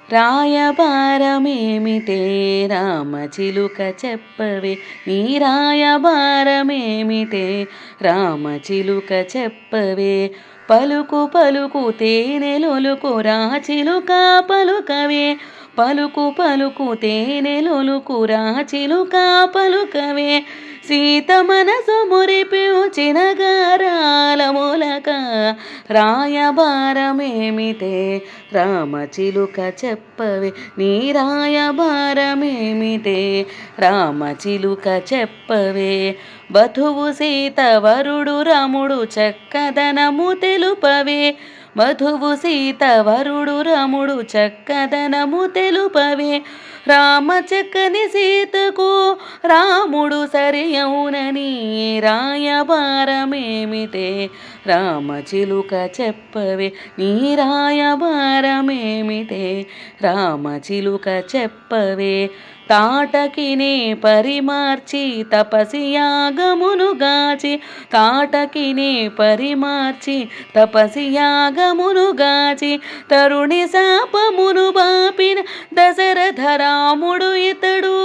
రాయబారమేమిటే రామచిలుక చెప్పవే నీ రాయబారమేమిటే రామచిలుక చెప్పవే పలుకు పలుకు తేనెలొలుకు రాచిలుక పలుకవే పలుకు పలుకు తేనెలొలుకు రాచిలుక పలుకవే సీత మనసు మురిపించిన గారాల మూలక రాయబారమేమిటే రామచిలుక చెప్పవే నీ రాయబారమేమిటే రామచిలుక చెప్పవే వధువు సీత వరుడు రాముడు చక్కదనము తెలుపవే వధువు సీత వరుడు రాముడు చక్కదనము తెలుపవే రామ చక్కని సీతకు రాముడు సరి అవునని రాయబారమేమిటే రామచిలుక చెప్పవే నీ రాయబారమేమిటే రామచిలుక చెప్పవే తాటకినే పరిమార్చి తపసియాగమును గాచి తాటకినే పరిమార్చి తపసియాగమును గాచి తరుణి శాపమును బాపిన దశరథ రాముడు ఇతడు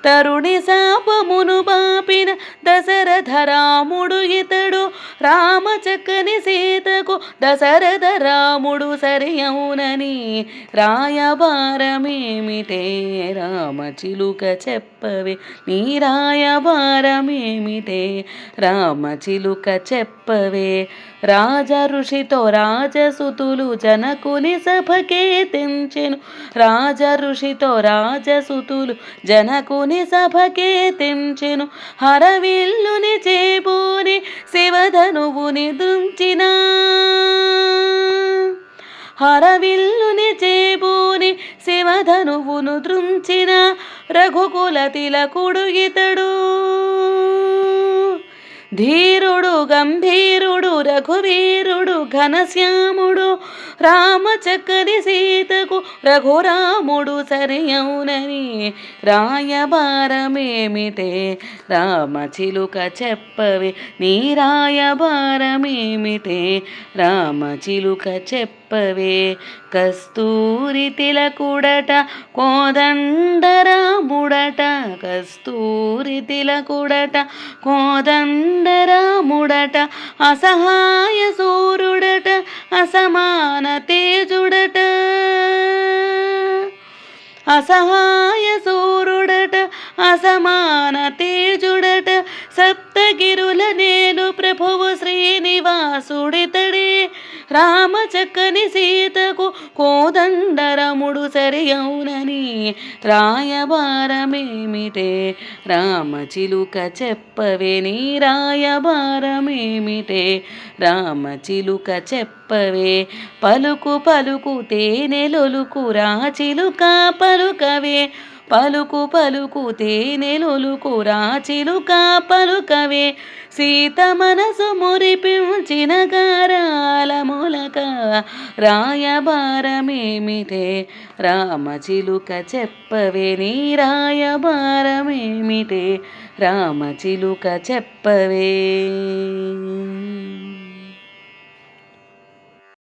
తరుణి శాపమును బాపిన దశరథ రాముడు ఇతడు రామ చక్కని సీతకు దశరథ రాముడు సరి అవునని రాయబారమేమిటే రామచిలుక చెప్పవే నీ రాయబారమేమిటే రామచిలుక చెప్పవే రాజ ఋషితో రాజసుతులు జనకుని సభకే తెంచెను రాజ ఋషితో రాజసుతులు జనకుని సభకే తెంచెను హరవిల్లుని చేబూని శివధనువుని దృంచిన హరవిల్లుని చేబూని శివధనువును దృంచిన రఘుకుల తిలకుడు ఇతడు ధీరుడు గంభీరుడు రఘువీరుడు ఘనశ్యాముడు రామ చక్కని సీతకు రఘురాముడు సరి అవునని రాయబారమేమిటే రామచిలుక చెప్పవే నీ రాయబారమేమిటే రామచిలుక చెప్పవే కస్తూరి తిలకుడట కోదండరాముడట కస్తూరి తిలకుడట కోదండరాముడట అసహాయ సూర్యుడట అసమాన తేజుడట అసహాయ సూర్యుడట అసమాన తేజుడట సప్తగిరుల నేను ప్రభువు శ్రీనివాసుడితడే రామ చక్కని సీతకు కోదండరముడు సరి అవునని రాయబారమేమిటే రామచిలుక చెప్పవే నీ రాయబారమేమిటే రామచిలుక చెప్పవే పలుకు పలుకు తేనెలొలుకు రాచిలుక పలుకవే పలుకు పలుకు తేనెలొలుకు రాచిలుక పలుకవే సీత మనసు మురిపించిన గారాల మూలక రాయబారమేమిటే రామచిలుక చెప్పవే నీ రాయబారమేమిటే రామచిలుక చెప్పవే.